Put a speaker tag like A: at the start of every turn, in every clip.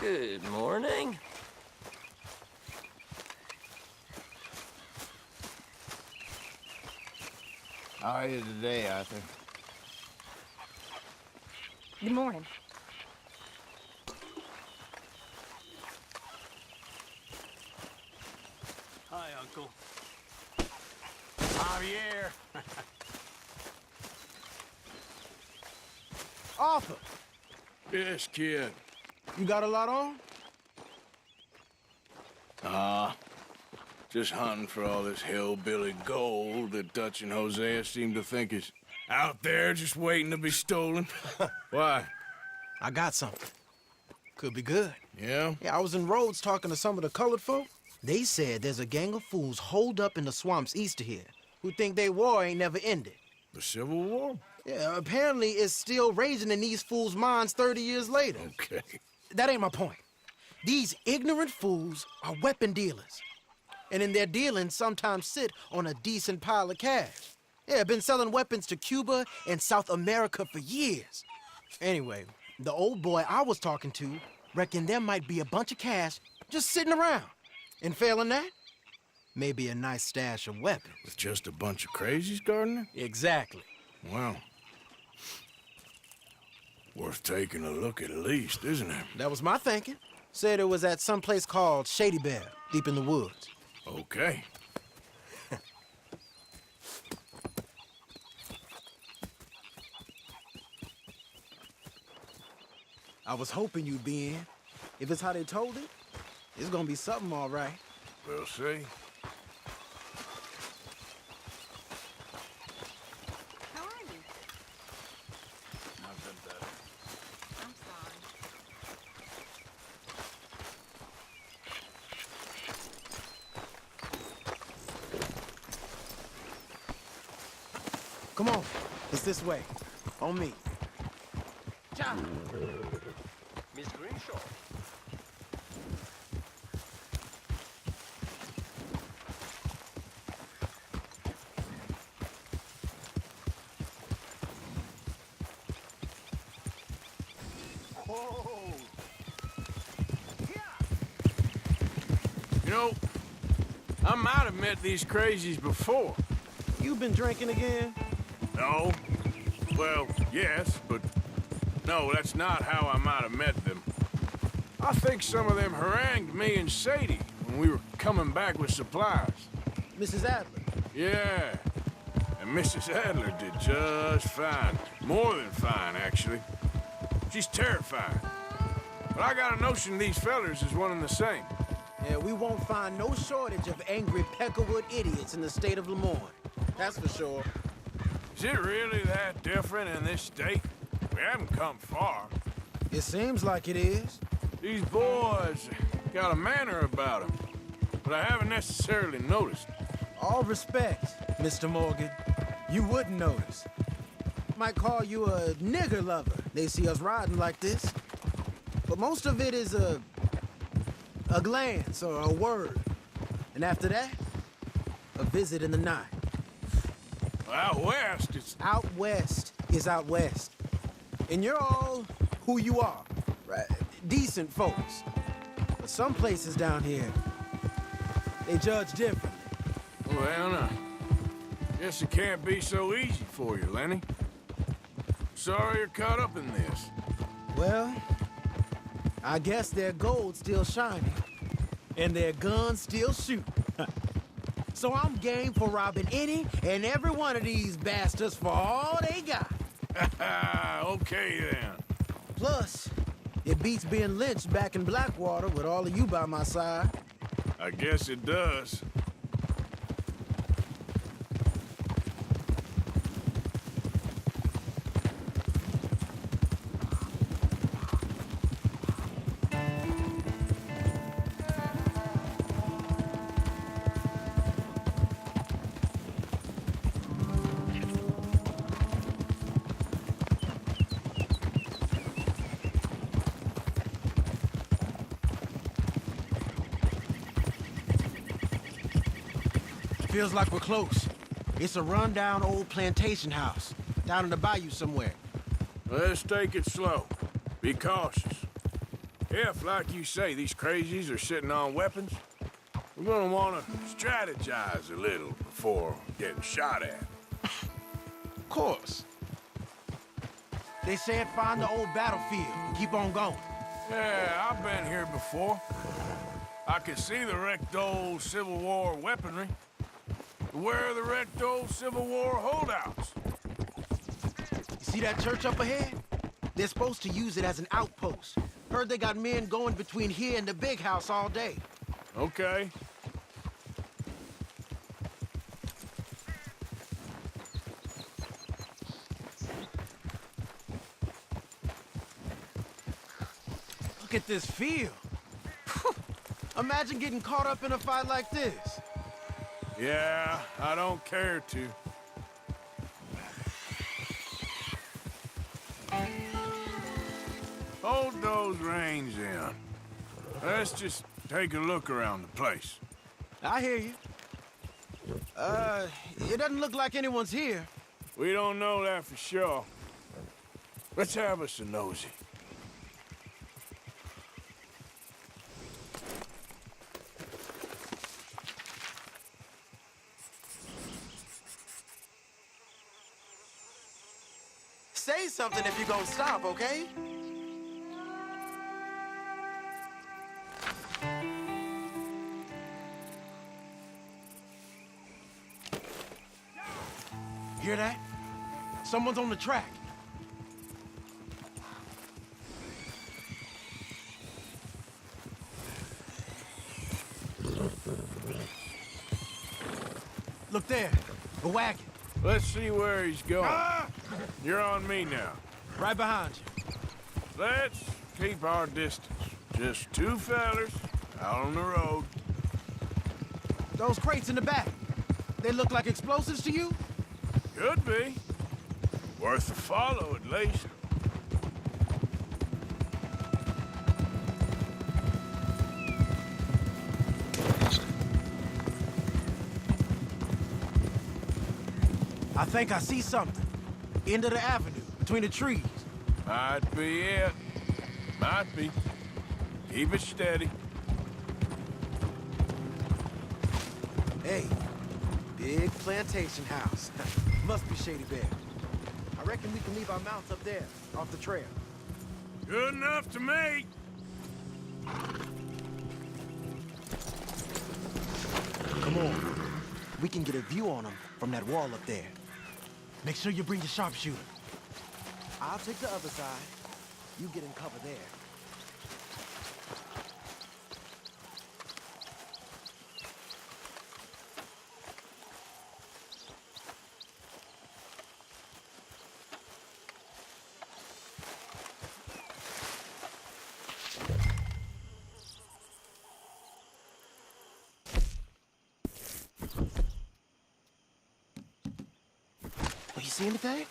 A: Good morning.
B: How are you today, Arthur?
C: Good morning.
D: Hi, Uncle. Javier.
B: Arthur,
D: Yes, kid.
B: you got a lot on?
D: Just hunting for all this hillbilly gold that Dutch and Hosea seem to think is out there just waiting to be stolen. Why?
E: I got something. Could be good.
D: Yeah?
E: Yeah, I was in Rhodes talking to some of the colored folk. They said there's a gang of fools holed up in the swamps east of here who think their war ain't never ended.
D: The Civil War?
E: Yeah, apparently it's still raging in these fools' minds 30 years later.
D: Okay.
E: That ain't my point. These ignorant fools are weapon dealers. And in their dealing, sometimes sit on a decent pile of cash. Yeah, been selling weapons to Cuba and South America for years. Anyway, the old boy I was talking to reckoned there might be a bunch of cash just sitting around. And failing that, maybe a nice stash of weapons.
D: With just a bunch of crazies, Gardner?
E: Exactly.
D: Well, worth taking a look at least, isn't it?
E: That was my thinking. Said it was at some place called Shady Bear, deep in the woods.
D: Okay.
E: I was hoping you'd be in. If it's how they told it, it's gonna be something all right.
D: We'll see.
C: How are you?
D: Nothing better.
C: I'm sorry.
E: Come on, it's this way. On me.
A: Miss Greenshaw.
D: You know, I might have met these crazies before.
E: You been drinking again?
D: No. Well, yes, but no, that's not how I might have met them. I think some of them harangued me and Sadie when we were coming back with supplies.
E: Mrs. Adler.
D: Yeah. And Mrs. Adler did just fine. More than fine, actually. She's terrified. But I got a notion these fellers is one and the same.
E: Yeah, we won't find no shortage of angry Peckerwood idiots in the state of Lemoyne. That's for sure.
D: Is it really that different in this state? We haven't come far.
E: It seems like it is.
D: These boys got a manner about them, but I haven't necessarily noticed.
E: All respect, Mr. Morgan. You wouldn't notice. Might call you a nigger lover. They see us riding like this. But most of it is a glance or a word. And after that, a visit in the night.
D: Out west, it's...
E: Out west is out west. And you're all who you are, right? Decent folks. But some places down here, they judge differently.
D: Well, now, guess it can't be so easy for you, Lenny. Sorry you're caught up in this.
E: Well, I guess their gold's still shining, and their guns still shoot. So I'm game for robbing any and every one of these bastards for all they got.
D: Okay, then.
E: Plus, it beats being lynched back in Blackwater with all of you by my side.
D: I guess it does.
E: Feels like we're close. It's a rundown old plantation house, down in the bayou somewhere.
D: Let's take it slow. Be cautious. If, like you say, these crazies are sitting on weapons, we're gonna wanna strategize a little before getting shot at.
B: Of course.
E: They said find the old battlefield and keep on going.
D: Yeah, I've been here before. I can see the wrecked old Civil War weaponry. Where are the wrecked old Civil War holdouts?
E: You see that church up ahead? They're supposed to use it as an outpost. Heard they got men going between here and the big house all day.
D: Okay.
E: Look at this field. Imagine getting caught up in a fight like this.
D: Yeah, I don't care to. Hold those reins in. Let's just take a look around the place.
E: I hear you. It doesn't look like anyone's here.
D: We don't know that for sure. Let's have us a nosy.
E: Say something if you're gonna stop, okay? Hear that? Someone's on the track. Look there, a wagon.
D: Let's see where he's going.
E: Ah!
D: You're on me now.
E: Right behind you.
D: Let's keep our distance. Just two fellers out on the road.
E: Those crates in the back, they look like explosives to you?
D: Could be. Worth a follow, at least.
E: I think I see something. End of the avenue, between the trees.
D: Might be it. Might be. Keep it steady.
E: Hey, big plantation house. Must be Shady Bear. I reckon we can leave our mounts up there, off the trail.
D: Good enough to me.
E: Come on. We can get a view on them from that wall up there. Make sure you bring your sharpshooter. I'll take the other side. You get in cover there. Oh, you see anything?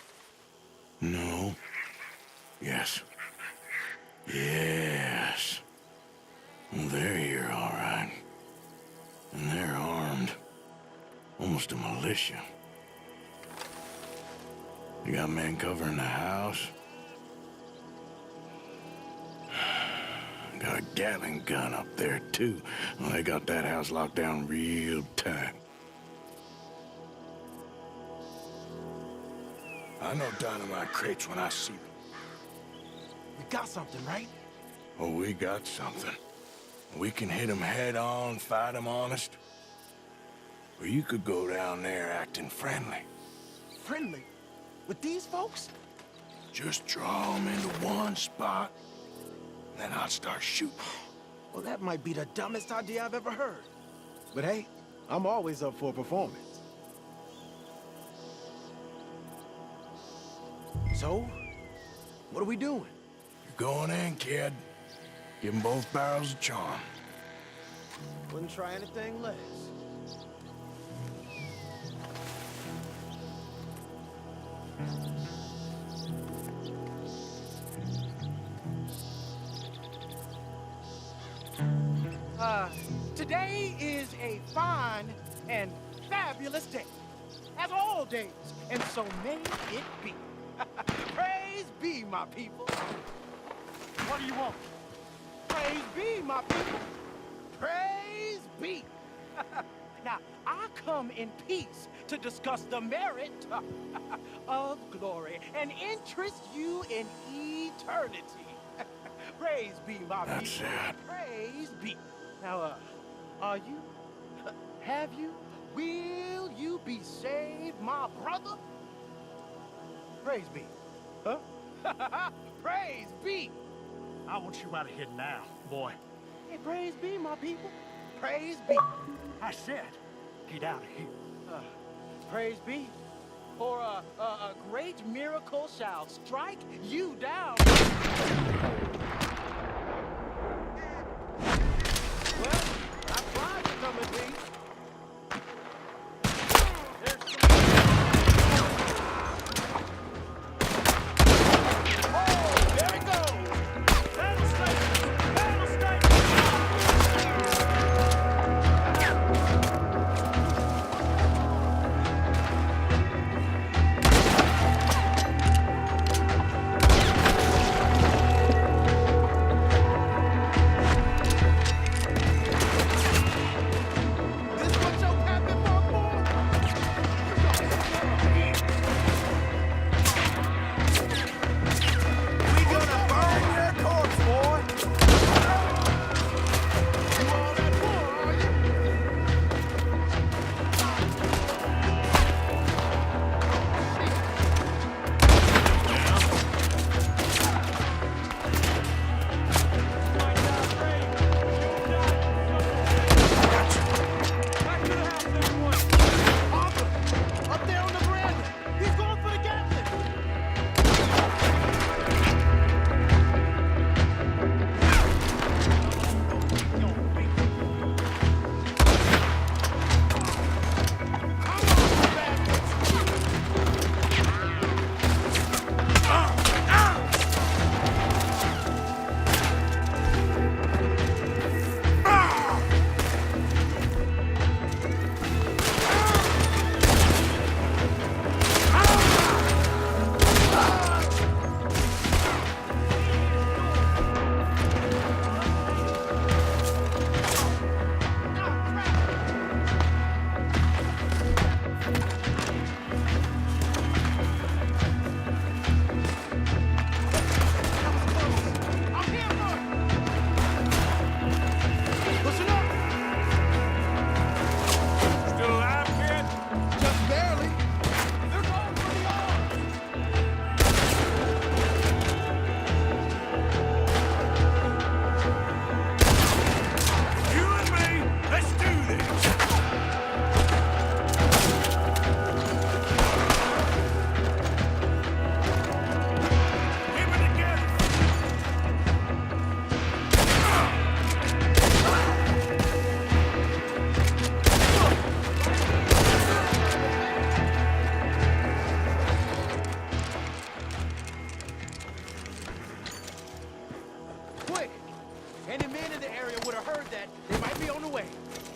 D: No. Yes. Yes. Well, they're here, all right. And they're armed. Almost a militia. They got men covering the house. Got a Gatling gun up there, too. Well, they got that house locked down real tight. I know dynamite crates when I see them.
E: We got something, right?
D: Oh, we got something. We can hit them head on, fight them honest. Or you could go down there acting friendly.
E: Friendly? With these folks?
D: Just draw them into one spot, then I'll start shooting.
E: Well, that might be the dumbest idea I've ever heard. But hey, I'm always up for a performance. So, what are we doing?
D: You're going in, kid. Give them both barrels of charm.
E: Wouldn't try anything less.
F: Today is a fine and fabulous day, as all days, and so may it be. Praise be, my people. What do you want? Praise be, my people. Praise be. Now, I come in peace to discuss the merit of glory and interest you in eternity. Praise be, my
D: That's
F: people.
D: it.
F: Praise be. Now, are you? Have you? Will you be saved, my brother? Praise be. Huh? Praise be.
G: I want you out of here now, boy.
F: Hey, praise be, my people. Praise be.
G: I said, get out of here.
F: Praise be. For a great miracle shall strike you down. Well, I tried to come in peace. There's oh, there it goes.
G: Battle station! Battle station!
F: this what your captain fought
B: We gonna burn your corpse, boy.
F: You all that for, are you? Arthur, up there on the veranda. He's going for the captain. I'm here for Listen up.
D: Still alive, kid?
F: Just barely. They're going for the arms.
D: You and me, let's do this. Keep it together.
F: Quick! Any men in the area would have heard that. They might be on the way.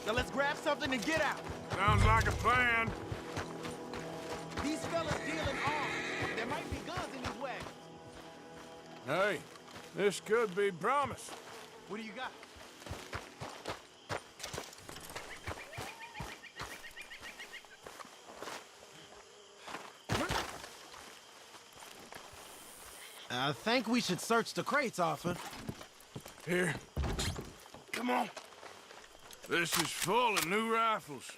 F: Now let's grab something and get out.
D: Sounds like a plan.
F: These fellas deal in arms. There might be guns in these wagons.
D: Hey, this could be promise.
F: What do you got? I think we should search the crates, Arthur.
D: Here. Come on. This is full of new rifles.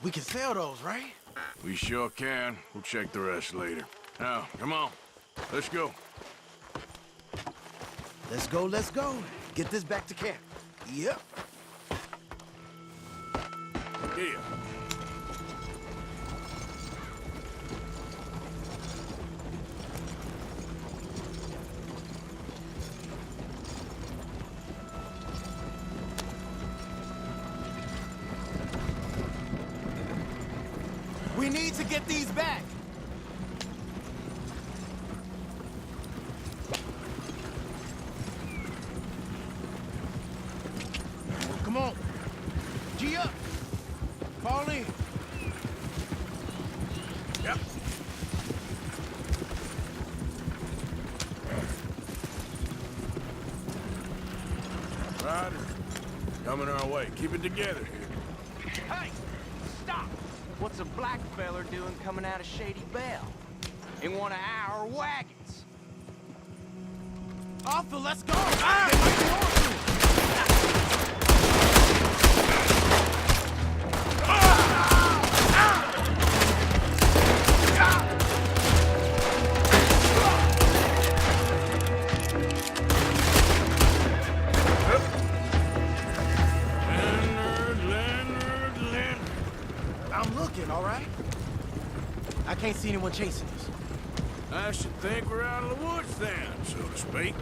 E: We can sell those, right?
D: We sure can. We'll check the rest later. Now, come on. Let's go.
E: Let's go, let's go. Get this back to camp. Yep.
D: Here.
F: We need to get these back. Come on. G up. Fall in.
D: Yep. Coming our way. Keep it together here.
F: Hey, stop! What's a black feller doing coming out of Shady Belle? In one of our wagons? Arthur, let's go!
E: I'm looking, all right? I can't see anyone chasing us.
D: I should think we're out of the woods then, so to speak.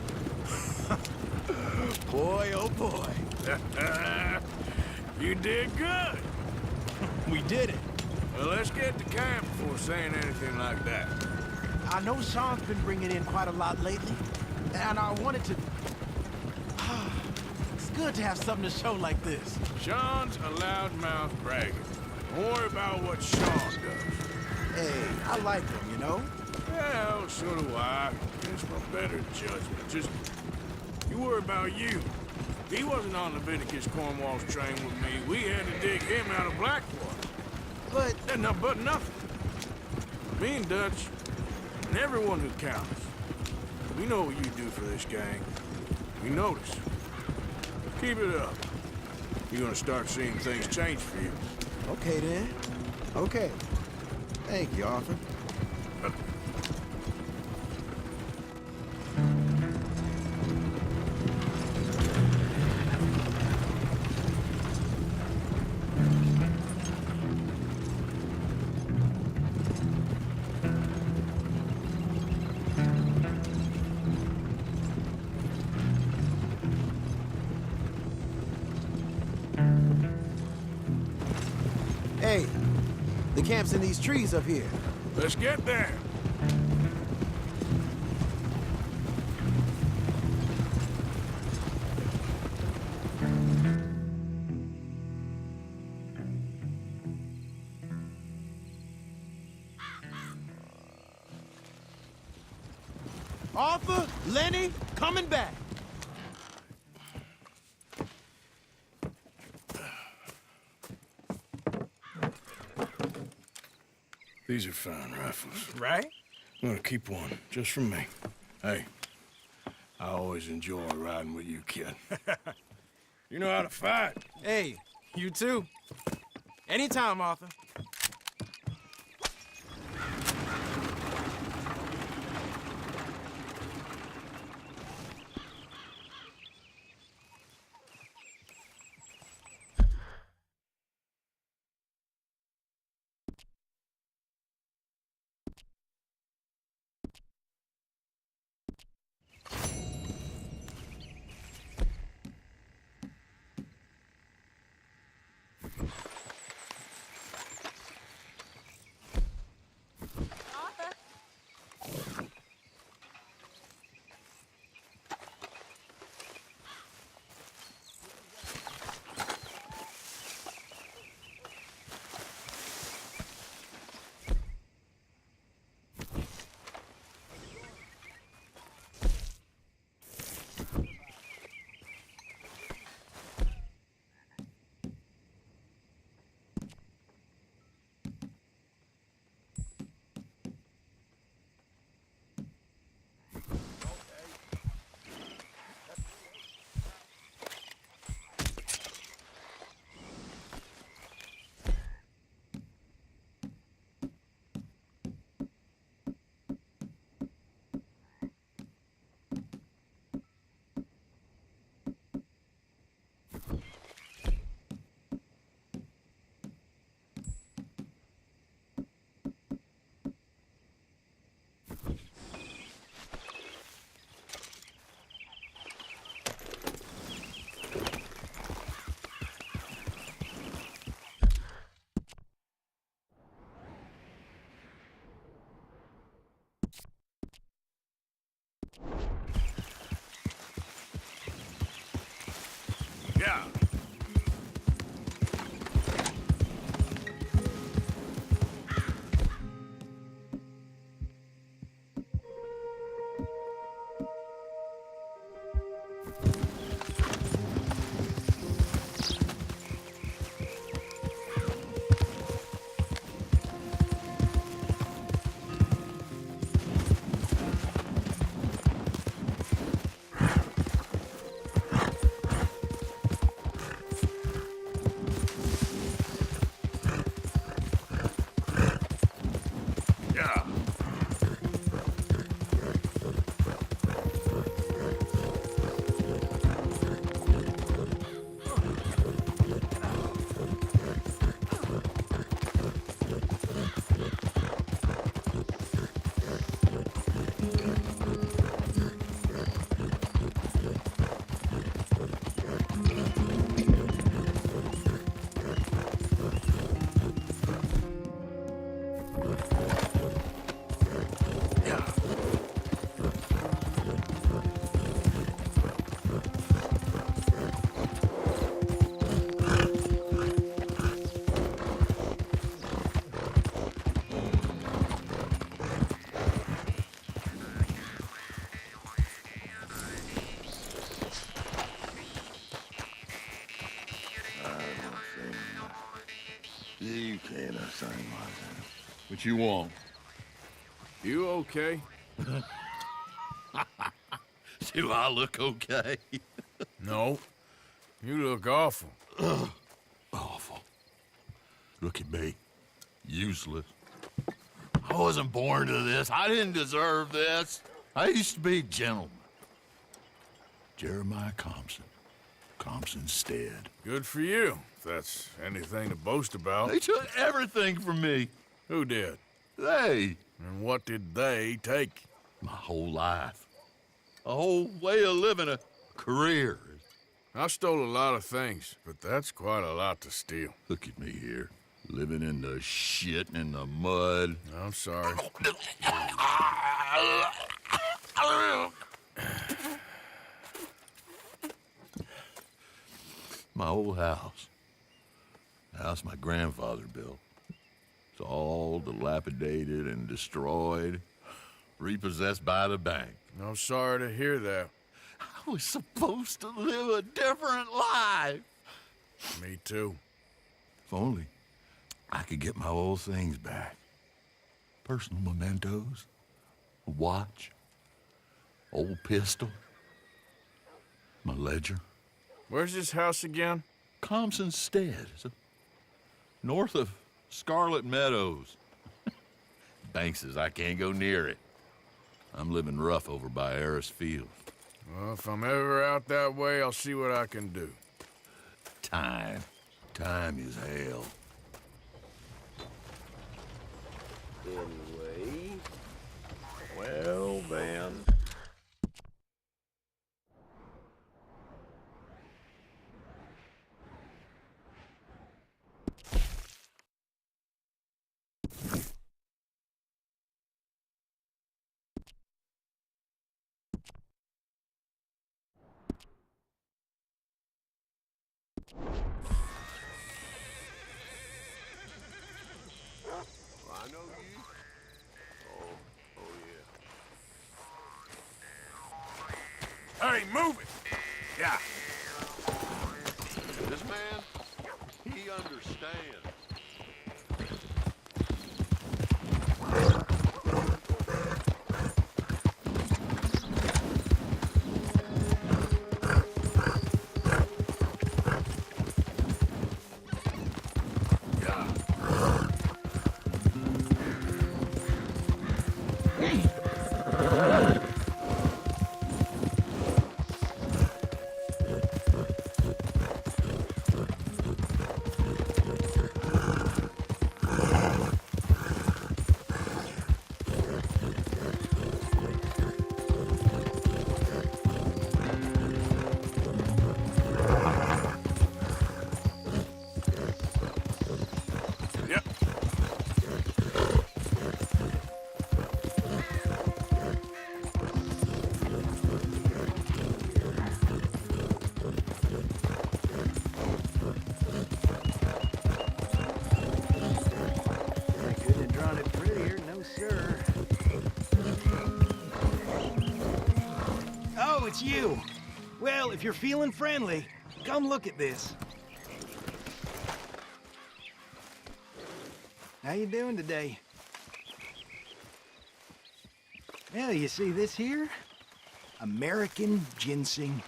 E: Boy, oh boy.
D: You did good.
E: We did it.
D: Well, let's get to camp before saying anything like that.
E: I know Sean's been bringing in quite a lot lately, and I wanted to... It's good to have something to show like this.
D: Sean's a loudmouth bragging. Don't worry about what Sean does.
E: Hey, I like him, you know?
D: Well, so do I. It's my better judgment. Just, you worry about you. He wasn't on Leviticus Cornwall's train with me. We had to dig him out of Blackwater.
E: But...
D: That's not but nothing. Me and Dutch, and everyone who counts, we know what you do for this gang. We notice. Keep it up. You're gonna start seeing things change for you.
E: Okay, then. Okay. Thank you, Arthur. Hey, the camp's in these trees up here.
D: Let's get there.
E: Arthur, Lenny, coming back.
D: These are fine rifles.
E: Right?
D: I'm gonna keep one, just for me. Hey, I always enjoy riding with you, kid. You know how to fight.
E: Hey, you too. Anytime, Arthur.
H: You can't assign myself. What you want?
D: You okay?
H: Do I look okay?
D: No. You look awful.
H: Awful. Look at me. Useless. I wasn't born to this. I didn't deserve this. I used to be a gentleman. Jeremiah Compson. Compson Stead.
D: Good for you, if that's anything to boast about.
H: They took everything from me.
D: Who did?
H: They.
D: And what did they take?
H: My whole life. A whole way of living, a career.
D: I stole a lot of things, but that's quite a lot to steal.
H: Look at me here, living in the shit and the mud.
D: I'm sorry.
H: My old house. The house my grandfather built. It's all dilapidated and destroyed, repossessed by the bank.
D: I'm sorry to hear that.
H: I was supposed to live a different life.
D: Me too.
H: If only I could get my old things back. Personal mementos, a watch, old pistol, my ledger.
D: Where's this house again?
H: Compson Stead, north of Scarlet Meadows. Bank says I can't go near it. I'm living rough over by Harris Field.
D: Well, if I'm ever out that way, I'll see what I can do.
H: Time. Time is hell.
A: Anyway, well then. I know you. Oh yeah.
D: Hey, move it! Yeah.
H: This man, he understands.
D: Yep.
F: I couldn't have drawn it prettier, no sir. Oh, it's you. Well, if you're feeling friendly, come look at this. How you doing today? Well, you see this here? American ginseng.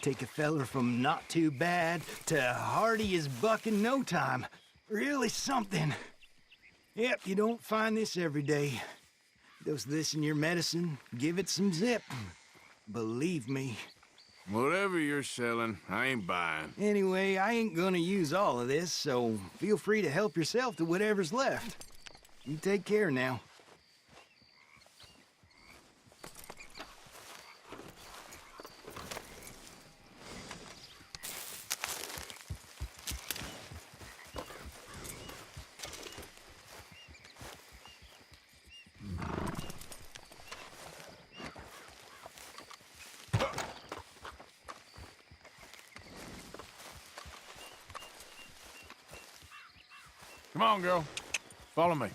F: Take a feller from not too bad to hardy as buck in no time. Really something. Yep, you don't find this every day. Dose this in your medicine, give it some zip. Believe me.
D: Whatever you're selling, I ain't buying.
F: Anyway, I ain't gonna use all of this, so feel free to help yourself to whatever's left. You take care now.
D: Come on, girl. Follow me.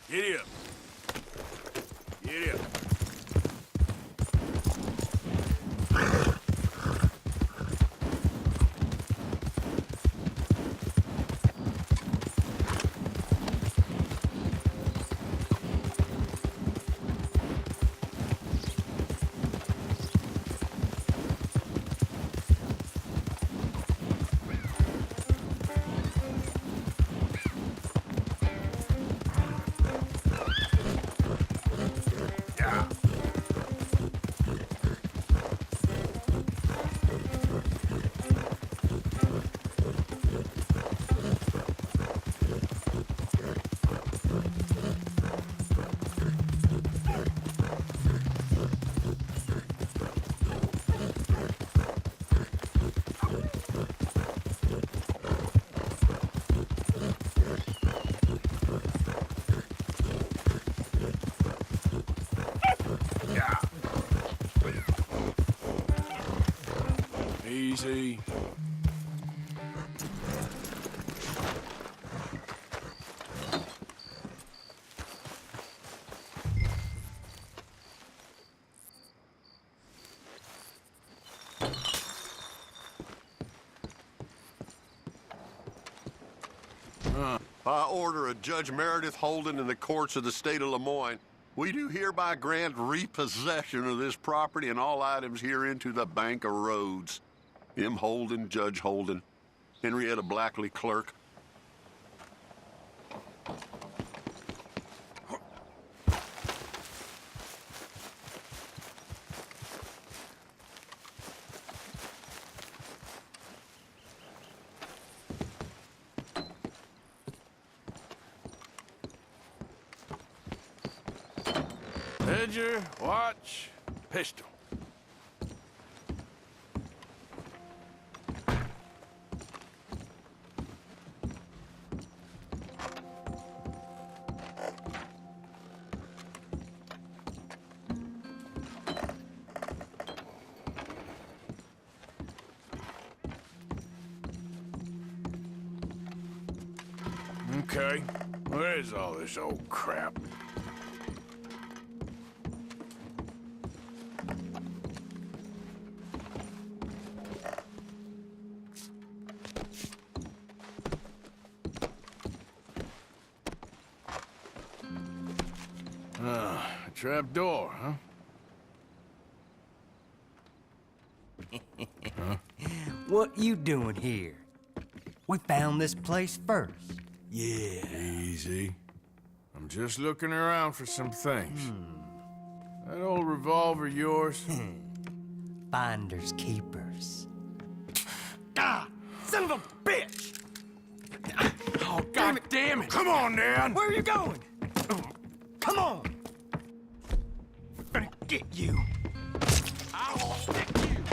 D: Giddy up. Get in. Easy.
A: By order of Judge Meredith Holden in the courts of the state of Lemoyne, we do hereby grant repossession of this property and all items herein to the Bank of Roads. M. Holden, Judge Holden. Henrietta Blackley, clerk.
D: Ledger, watch, pistol. Okay, where's all this old crap? A trap door, huh?
I: What you doing here? We found this place first. Yeah.
D: Easy. I'm just looking around for some things. That old revolver of yours?
I: Finders keepers.
F: Ah, son of a bitch!
D: Oh, God damn it! Come on, Dan!
F: Where are you going? Come on! I'm gonna get you.
D: I'll stick you!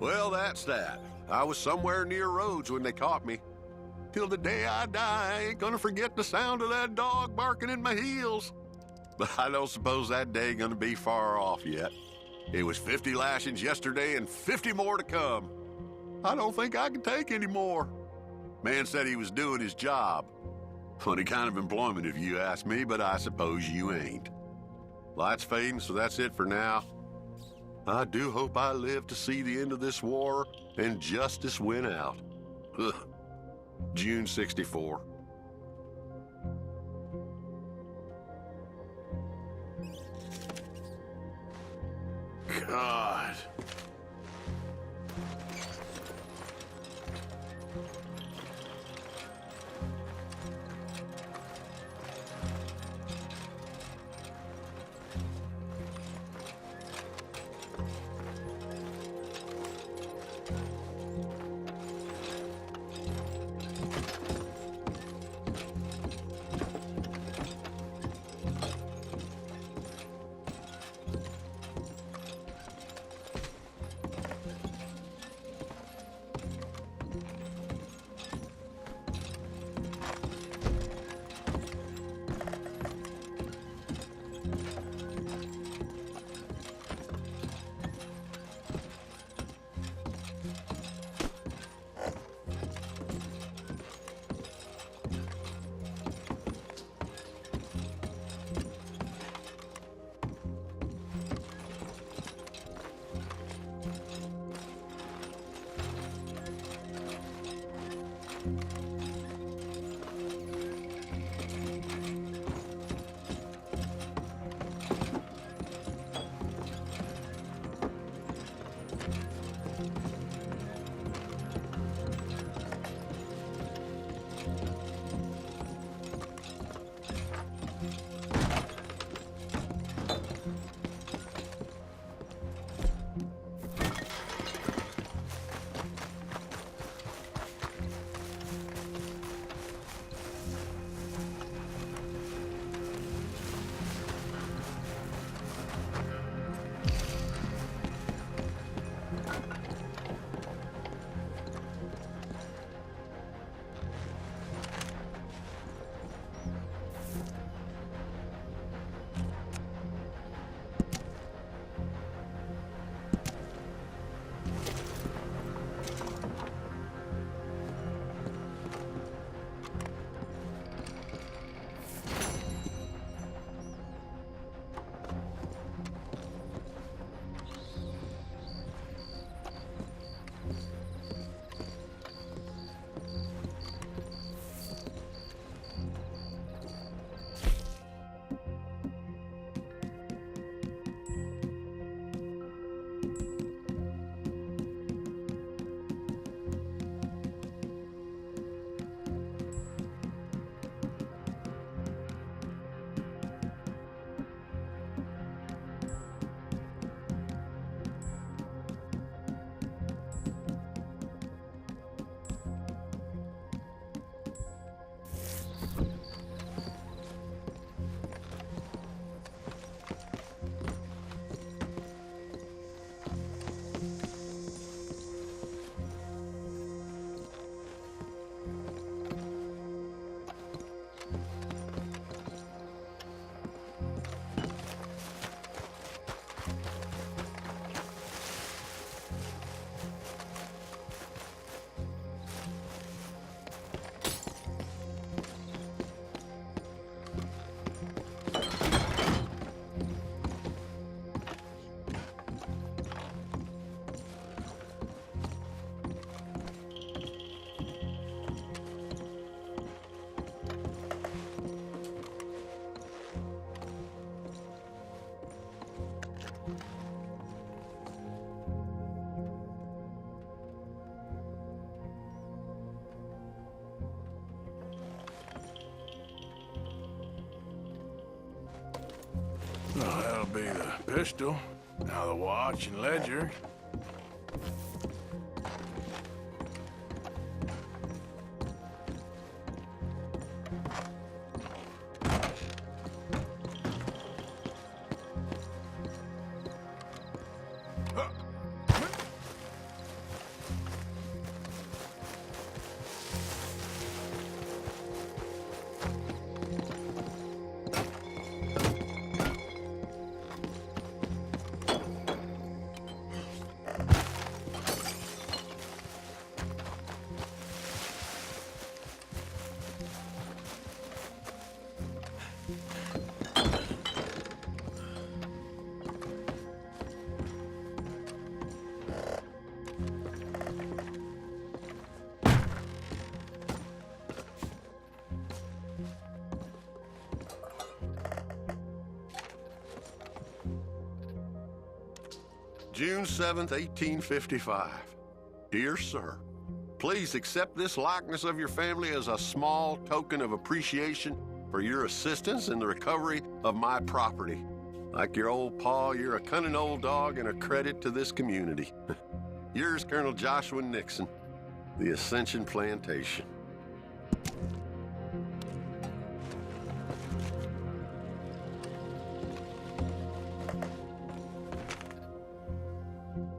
A: Well, that's that. I was somewhere near Rhodes when they caught me. Till the day I die, I ain't gonna forget the sound of that dog barking in my heels. but I don't suppose that day ain't gonna be far off yet. It was 50 lashings yesterday and 50 more to come. I don't think I can take any more. Man said he was doing his job. Funny kind of employment if you ask me, but I suppose you ain't. Light's fading, so that's it for now. I do hope I live to see the end of this war and justice win out. Ugh. June 64. God.
D: Well, that'll be the pistol. Now the watch and ledger.
A: June 7th, 1855. Dear sir, please accept this likeness of your family as a small token of appreciation for your assistance in the recovery of my property. Like your old pa, you're a cunning old dog and a credit to this community. Yours, Colonel Joshua Nixon, the Ascension Plantation.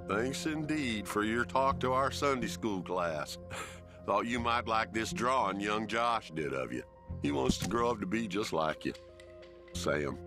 A: Thanks indeed for your talk to our Sunday school class. Thought you might like this drawing young Josh did of you. He wants to grow up to be just like you. Sam.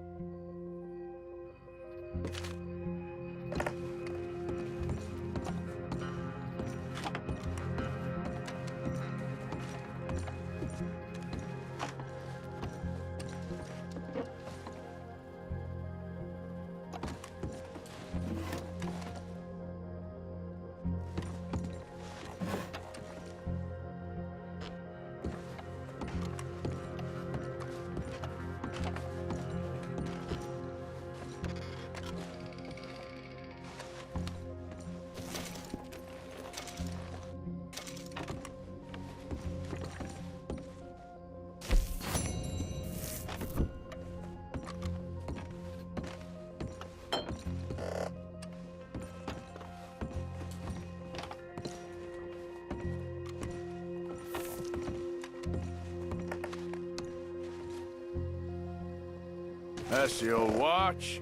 D: That's the old watch.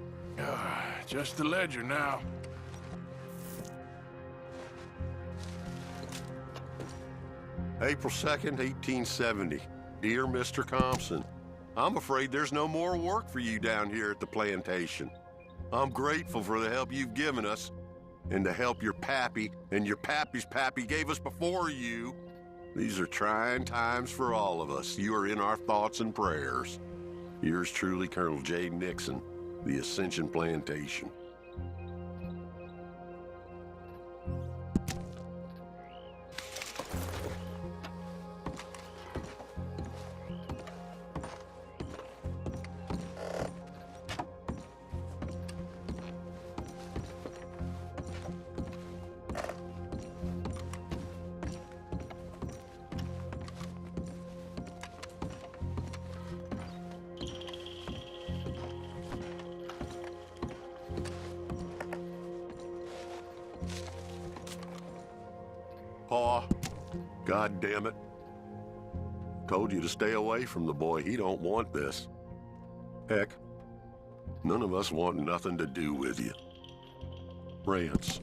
D: Just the ledger now.
A: April 2nd, 1870. Dear Mr. Thompson, I'm afraid there's no more work for you down here at the plantation. I'm grateful for the help you've given us and the help your pappy and your pappy's pappy gave us before you. These are trying times for all of us. You are in our thoughts and prayers. Yours truly, Colonel J. Nixon, the Ascension Plantation. Pa, God damn it. Told you to stay away from the boy. He don't want this. Heck, none of us want nothing to do with you. Rance.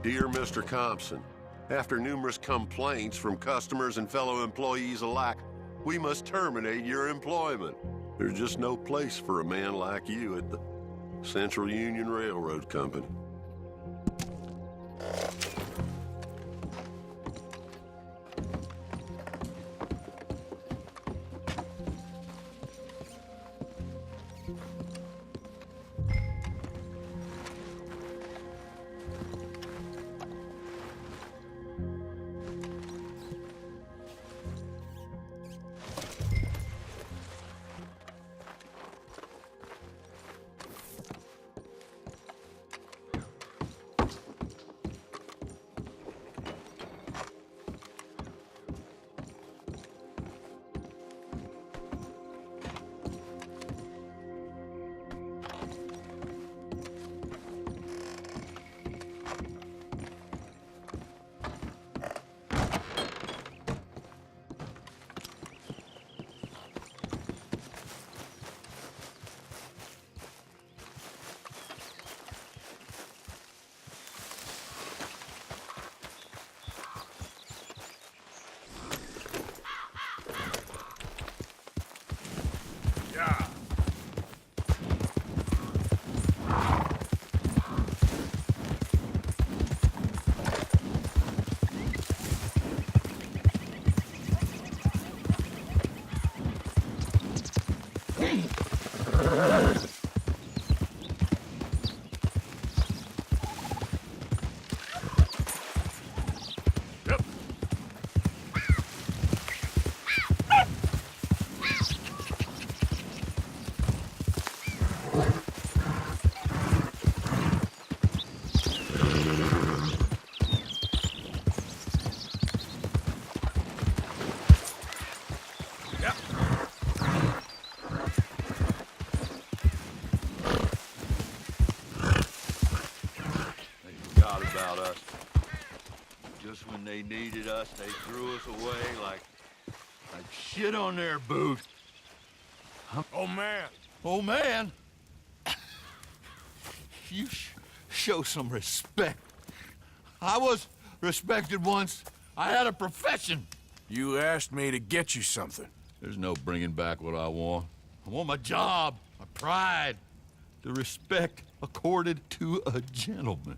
A: Dear Mr. Thompson, after numerous complaints from customers and fellow employees alike, we must terminate your employment. There's just no place for a man like you at the Central Union Railroad Company.
H: us when they needed us. They threw us away like shit on their boot.
D: Oh, man.
H: Oh, man. You show some respect. I was respected once. I had a profession.
D: You asked me to get you something.
H: There's no bringing back what I want. I want my job, my pride, the respect accorded to a gentleman.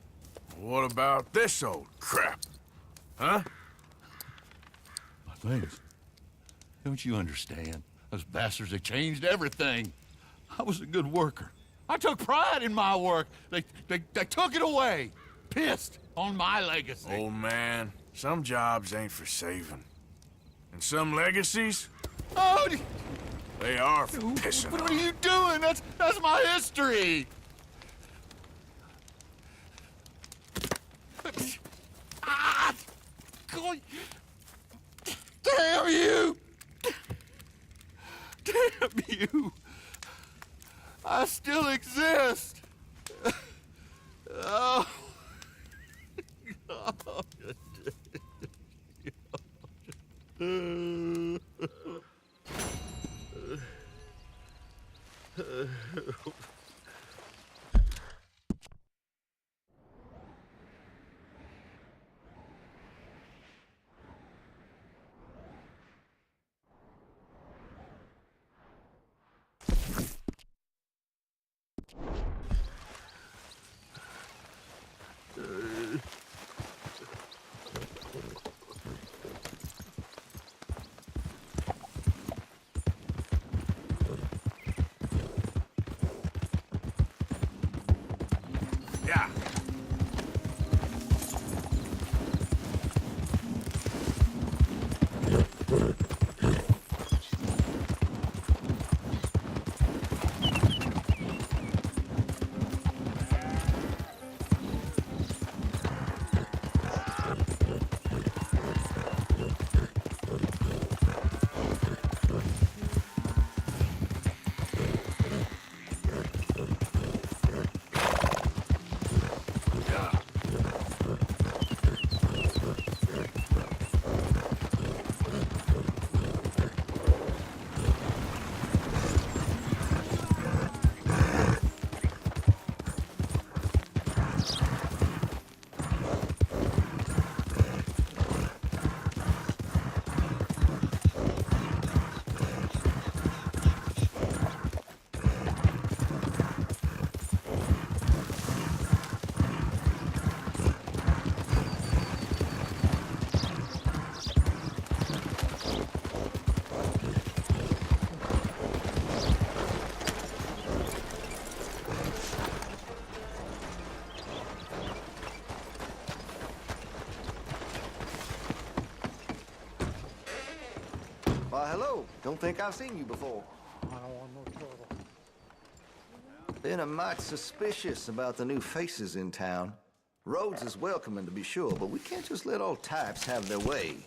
D: What about this old crap? Huh?
H: My things. Don't you understand? Those bastards, they changed everything. I was a good worker. I took pride in my work. They took it away. Pissed on my legacy.
D: Old man, some jobs ain't for saving. And some legacies,
H: Oh,
D: they are for pissing
H: what
D: on.
H: are you doing? That's my history. Ah! Damn you! Damn you! I still exist! Oh.
D: Yeah.
B: Why, hello. Don't think I've seen you before.
G: I don't want no trouble.
B: Been a mite suspicious about the new faces in town. Rhodes is welcoming, to be sure, but we can't just let all types have their way.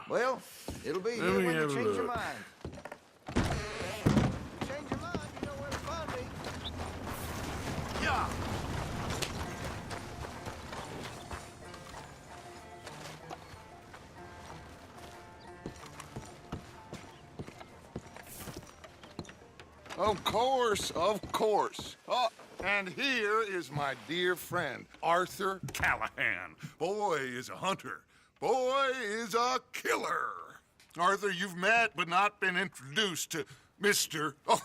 B: Well, it'll be
D: Let
B: here
D: me
B: when you
D: have a
B: change your
D: look.
B: mind. You change your mind, you know where to find me.
D: Yeah.
J: Of course, of course. Oh, and here is my dear friend, Arthur Callahan. Boy is a hunter. Boy is a killer. Arthur, you've met but not been introduced to Mr. Oh,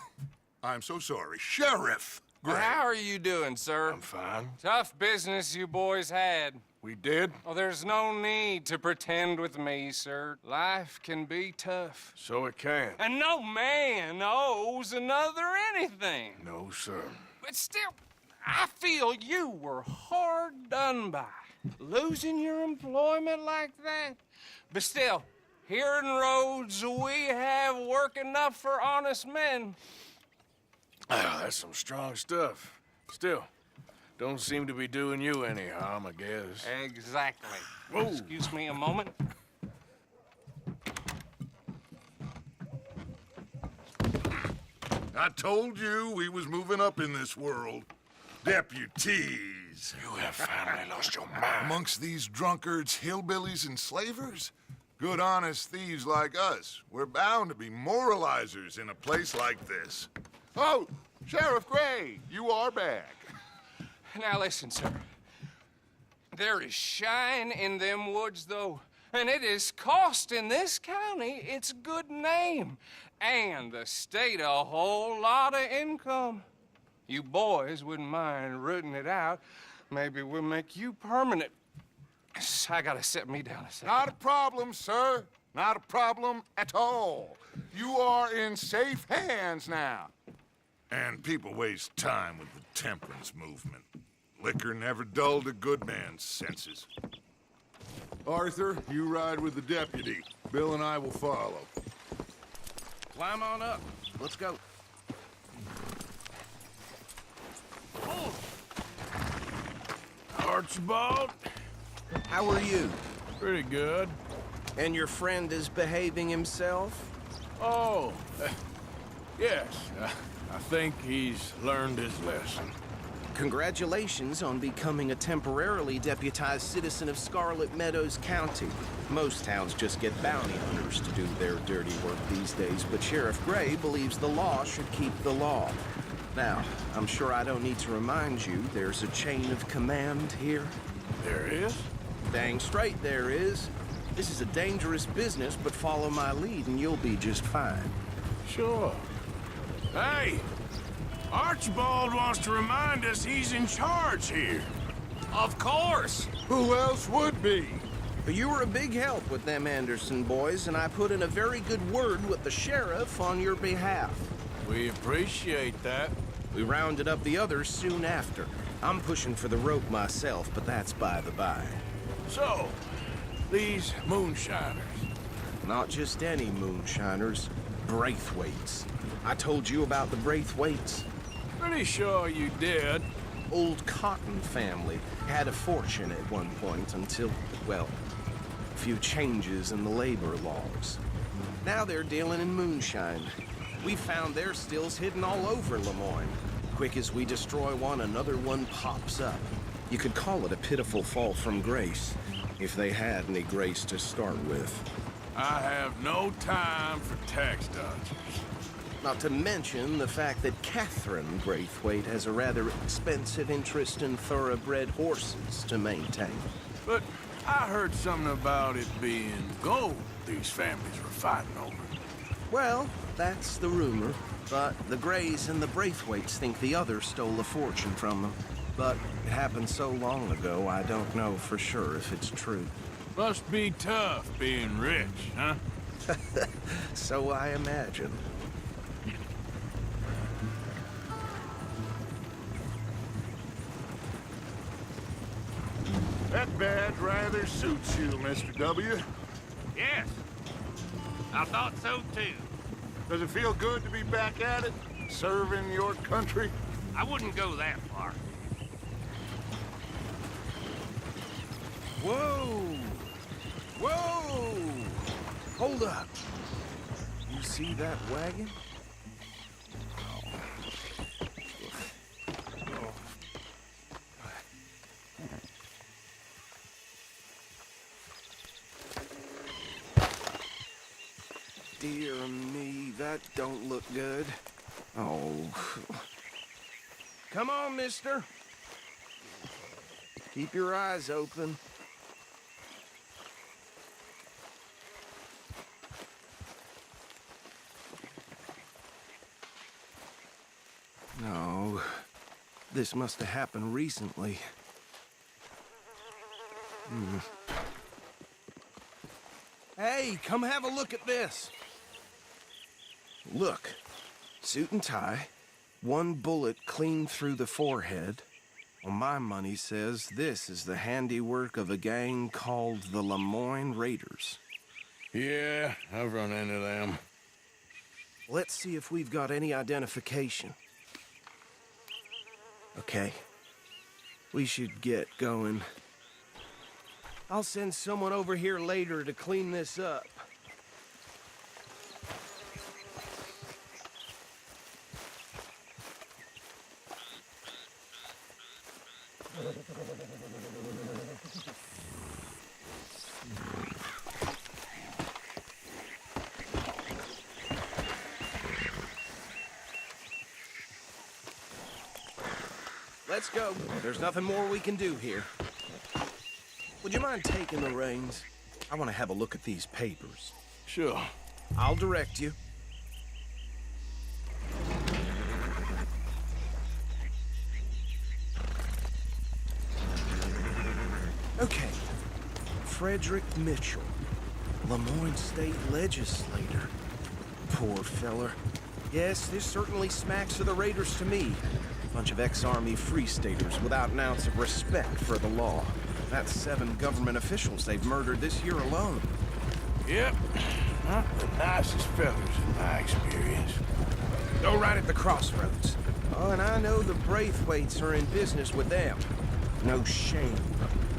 J: I'm so sorry, Sheriff Gray.
K: How are you doing, sir?
D: I'm fine.
K: Tough business you boys had.
D: We did?
K: Oh, there's no need to pretend with me, sir. Life can be tough.
D: So it can.
K: And no man owes another anything.
D: No, sir.
K: But still, I feel you were hard done by. Losing your employment like that. But still, here in Rhodes, we have work enough for honest men.
D: Ah, that's some strong stuff. Still, don't seem to be doing you any harm, I guess.
K: Exactly.
D: Whoa.
K: Excuse me a moment.
J: I told you we was moving up in this world. Deputies.
D: You have finally lost your mind.
J: Amongst these drunkards, hillbillies, and slavers? Good, honest thieves like us. We're bound to be moralizers in a place like this. Oh, Sheriff Gray, you are back.
K: Now listen, sir. There is shine in them woods, though, and it is costing this county its good name and the state a whole lot of income. You boys wouldn't mind rooting it out. Maybe we'll make you permanent. I gotta set me down a second.
J: Not a problem, sir. Not a problem at all. You are in safe hands now. And people waste time with the temperance movement. Liquor never dulled a good man's senses. Arthur, you ride with the deputy. Bill and I will follow.
F: Climb on up. Let's go.
D: Archibald?
F: How are you?
D: Pretty good.
F: And your friend is behaving himself?
D: Oh, yes. I think he's learned his lesson.
F: Congratulations on becoming a temporarily deputized citizen of Scarlet Meadows County. Most towns just get bounty hunters to do their dirty work these days, but Sheriff Gray believes the law should keep the law. Now, I'm sure I don't need to remind you there's a chain of command here.
D: There is?
F: Dang straight there is. This is a dangerous business, but follow my lead and you'll be just fine.
D: Sure. Hey! Archibald wants to remind us he's in charge here.
K: Of course!
J: Who else would be?
F: But you were a big help with them Anderson boys, and I put in a very good word with the sheriff on your behalf.
D: We appreciate that.
F: We rounded up the others soon after. I'm pushing for the rope myself, but that's by the by.
D: So, these moonshiners.
F: Not just any moonshiners, Braithwaites. I told you about the Braithwaites.
D: Pretty sure you did.
F: Old Cotton family had a fortune at one point until, well, a few changes in the labor laws. Now they're dealing in moonshine. We found their stills hidden all over Lemoyne. Quick as we destroy one, another one pops up. You could call it a pitiful fall from grace, if they had any grace to start with.
D: I have no time for tax dodgers.
F: Not to mention the fact that Catherine Braithwaite has a rather expensive interest in thoroughbred horses to maintain.
D: But I heard something about it being gold these families were fighting over.
F: Well, that's the rumor. But the Grays and the Braithwaites think the others stole a fortune from them. But it happened so long ago, I don't know for sure if it's true.
D: Must be tough being rich, huh?
F: So I imagine.
J: That badge rather suits you, Mr. W.
G: Yes. I thought so too.
J: Does it feel good to be back at it, serving your country?
G: I wouldn't go that far.
F: Whoa! Whoa! Hold up. You see that wagon? Dear me, that don't look good. Oh. Come on, mister. Keep your eyes open. No. This must have happened recently. Hey, come have a look at this. Look. Suit and tie. One bullet clean through the forehead. Well, my money says this is the handiwork of a gang called the Lemoyne Raiders.
D: Yeah, I've run into them.
F: Let's see if we've got any identification. Okay. We should get going. I'll send someone over here later to clean this up. Let's go. There's nothing more we can do here. Would you mind taking the reins? I want to have a look at these papers.
D: Sure.
F: I'll direct you. Okay. Frederick Mitchell, Lemoyne State Legislator. Poor feller. Yes, this certainly smacks of the Raiders to me. Bunch of ex-Army Free Staters without an ounce of respect for the law. That's 7 government officials they've murdered this year alone.
D: Yep. Not the nicest fellas in my experience.
F: Go right at the crossroads. Oh, and I know the Braithwaites are in business with them. No shame.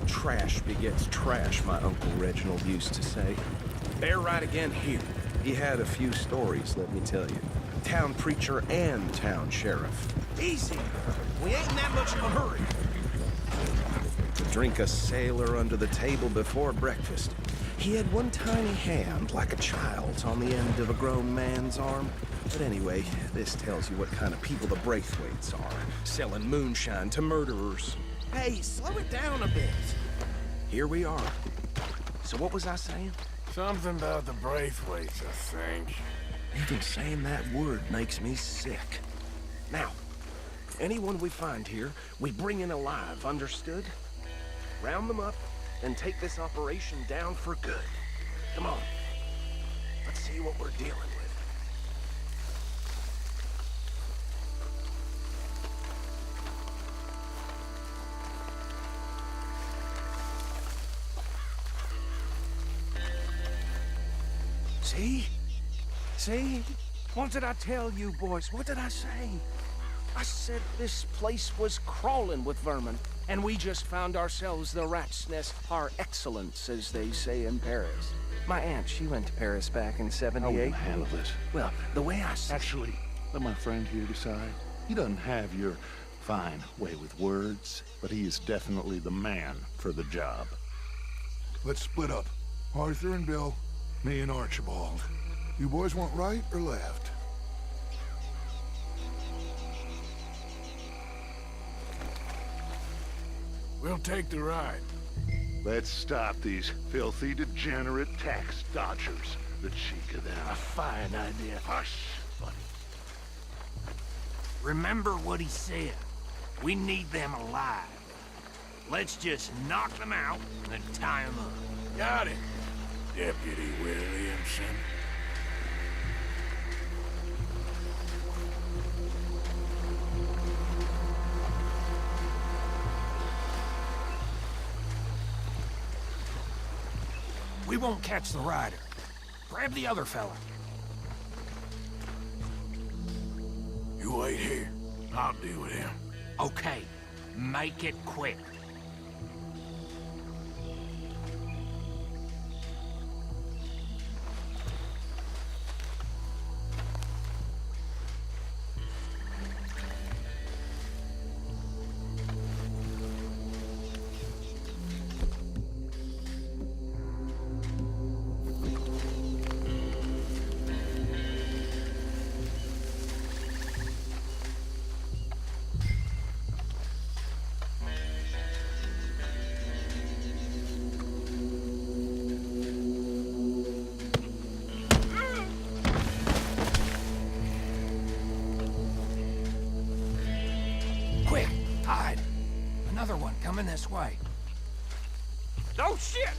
F: Trash begets trash, my Uncle Reginald used to say. They're right again here. He had a few stories, let me tell you. Town preacher and town sheriff. Easy. We ain't in that much of a hurry. To drink a sailor under the table before breakfast. He had one tiny hand, like a child's, on the end of a grown man's arm. But anyway, this tells you what kind of people the Braithwaites are. Selling moonshine to murderers. Hey, slow it down a bit. Here we are. So what was I saying?
D: Something about the Braithwaites, I think.
F: Even saying that word makes me sick. Now, anyone we find here, we bring in alive, understood? Round them up, and take this operation down for good. Come on. Let's see what we're dealing with. See? See? What did I tell you, boys? What did I say? I said this place was crawling with vermin, and we just found ourselves the rat's nest par excellence, as they say in Paris. My aunt, she went to Paris back in '78.
L: How are we gonna handle this?
F: Well, the way I
L: Actually, let my friend here decide. He doesn't have your fine way with words, but he is definitely the man for the job.
J: Let's split up. Arthur and Bill, me and Archibald. You boys want right or left?
D: We'll take the ride.
L: Let's stop these filthy, degenerate tax dodgers. The cheek of them.
G: A fine idea.
L: Hush, buddy.
G: Remember what he said. We need them alive. Let's just knock them out and tie them up.
D: Got it, Deputy Williamson.
G: We won't catch the rider. Grab the other fella.
D: You wait here. I'll deal with him.
G: Okay, make it quick. Hide. Another one coming this way.
K: Oh, shit!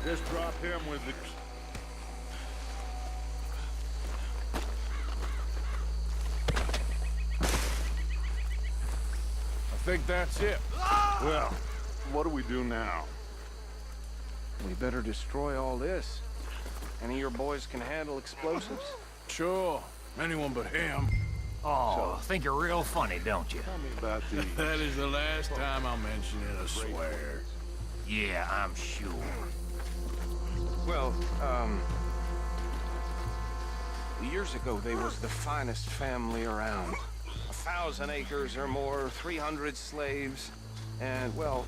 L: Just drop him with the...
D: I think that's it.
L: Well, what do we do now?
K: We better destroy all this. Any of your boys can handle explosives?
D: Sure. Anyone but him.
G: Oh, think you're real funny, don't you?
L: Tell me about the...
D: That is the last time I'll mention it, I swear.
G: Yeah, I'm sure.
K: Well, years ago, they was the finest family around. 1,000 acres or more, 300 slaves, and, well,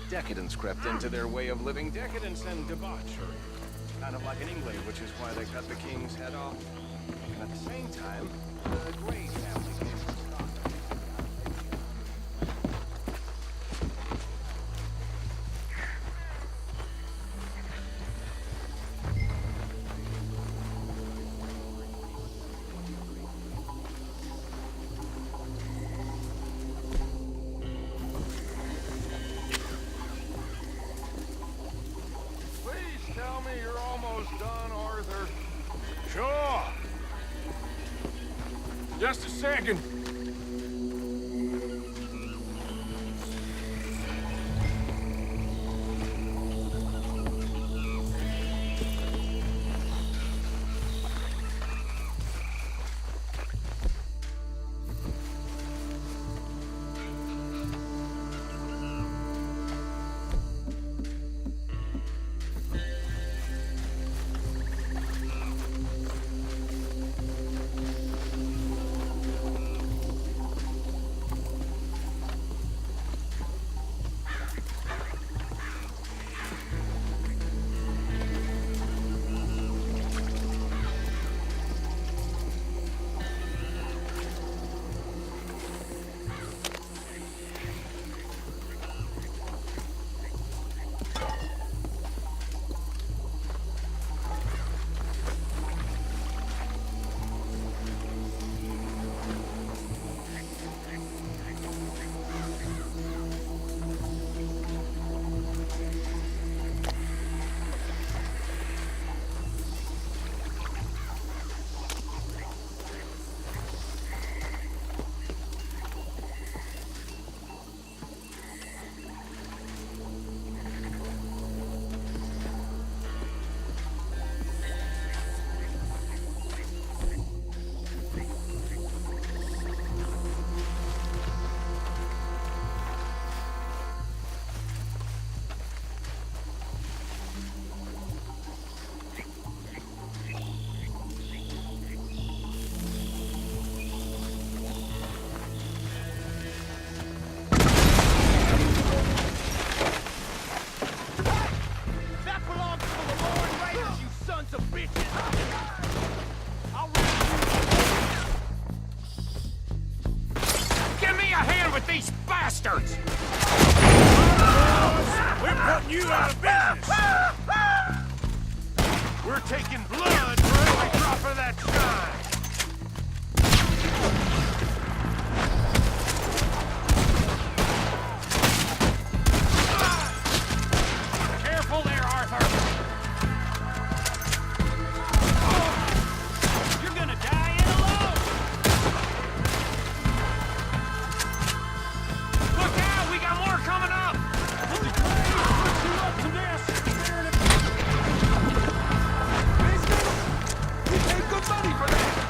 K: decadence crept into their way of living. Decadence and debauchery. Kind of like in England, which is why they cut the king's head off. And at the same time, the Grey family came from Scotland.
J: Please tell me you're almost done, Arthur.
D: Sure. Just a second.
G: with these bastards!
D: We're putting you out of business!
G: We're taking blood for every drop of that shine! Careful there, Arthur! You're gonna die in alone! Look out! We got more coming up!
K: We paid good money for that!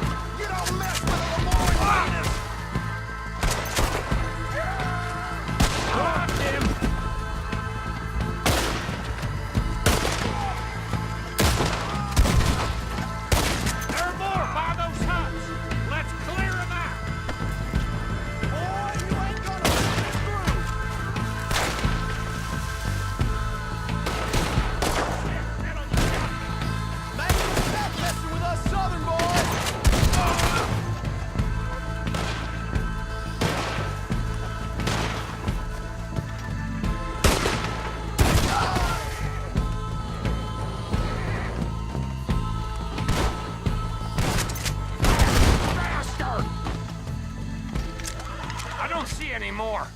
G: see any more.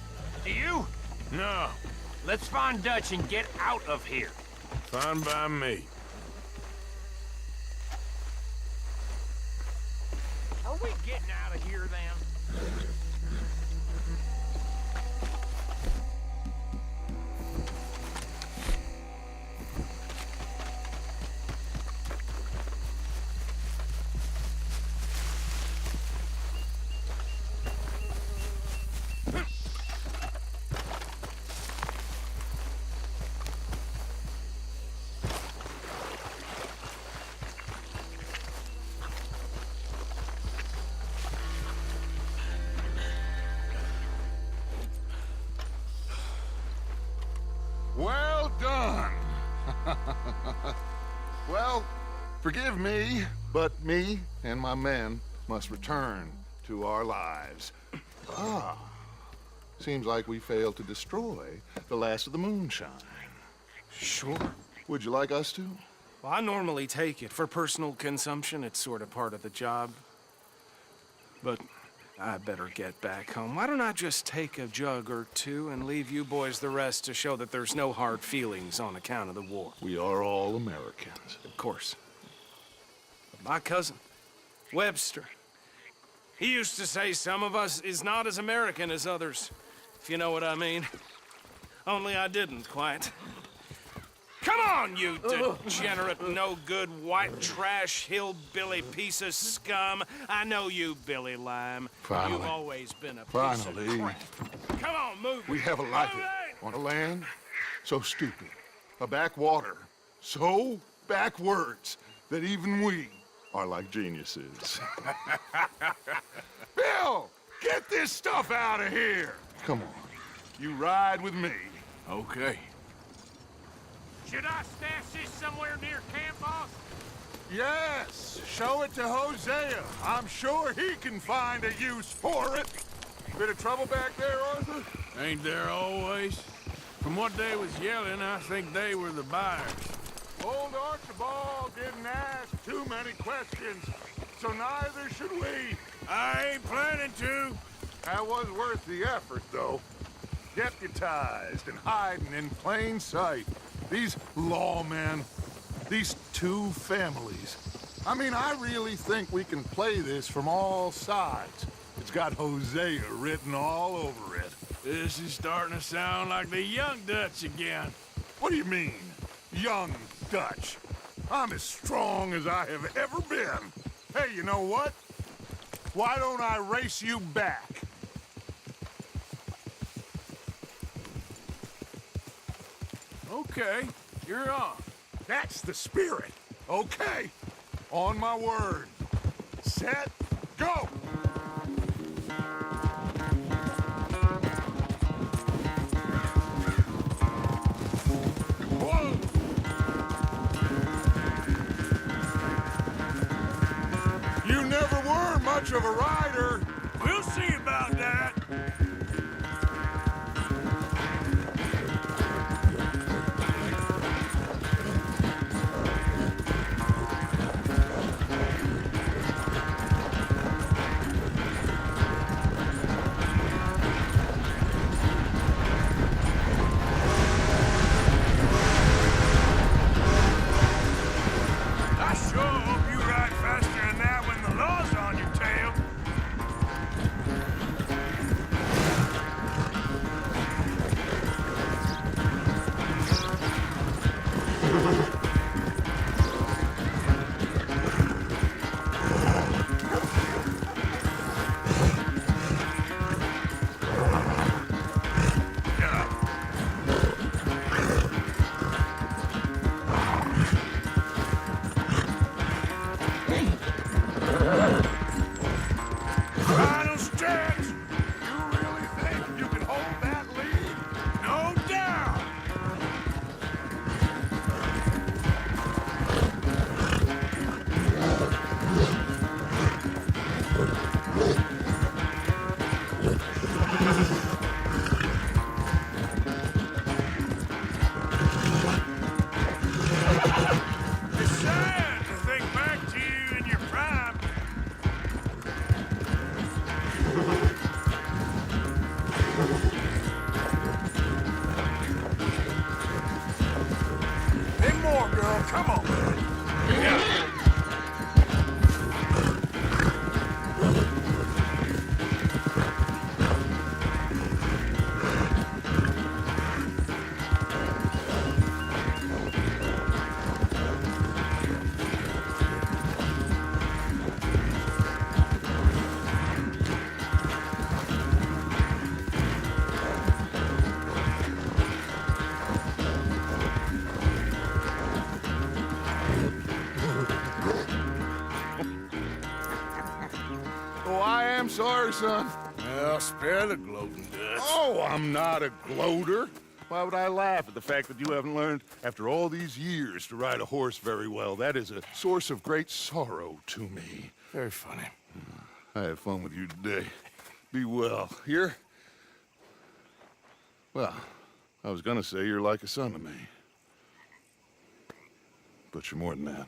G: Do you?
D: No,
G: Let's find Dutch and get out of here.
D: fine by me.
G: Are we getting out of here then?
J: Well done. Well, forgive me, but me and my men must return to our lives. Seems like we failed to destroy the last of the moonshine.
F: Sure.
J: Would you like us to?
F: Well, I normally take it. For personal consumption, it's sort of part of the job. But I better get back home. Why don't I just take a jug or two and leave you boys the rest to show that there's no hard feelings on account of the war?
J: We are all Americans.
F: Of course. But my cousin, Webster, he used to say some of us is not as American as others, if you know what I mean. Only I didn't quite. Come on, you degenerate, no-good, white trash, hillbilly piece of scum. I know you, Billy Lime.
J: Finally.
F: You've always been a piece
J: Finally.
F: of crap. Come on, move it.
J: We have a life
F: Move it!
J: on a land so stupid, a backwater so backwards that even we are like geniuses. Bill, get this stuff out of here. Come on, you ride with me.
D: Okay.
G: Should I stash this somewhere near camp, boss?
J: Yes, show it to Hosea. I'm sure he can find a use for it. Bit of trouble back there, Arthur?
D: Ain't there always? From what they was yelling, I think they were the buyers.
J: Old Archibald didn't ask too many questions, so neither should we.
D: I ain't planning to.
J: That was worth the effort, though. Deputized and hiding in plain sight. These lawmen, these two families. I mean, I really think we can play this from all sides. It's got Hosea written all over it.
D: This is starting to sound like the young Dutch again.
J: What do you mean, young Dutch? I'm as strong as I have ever been. Hey, you know what? Why don't I race you back?
D: Okay, you're on.
J: That's the spirit. Okay, on my word. Set, go! Whoa! You never were much of a rider.
D: We'll see about that. Then more, girl. Come on. Yeah.
J: Oh, I am sorry, son.
D: Well, spare the gloating, Dutch.
J: Oh, I'm not a gloater. Why would I laugh at the fact that you haven't learned, after all these years, to ride a horse very well? That is a source of great sorrow to me.
D: Very funny.
J: I had fun with you today. Be well. Here? Well, I was gonna say you're like a son to me. But you're more than that.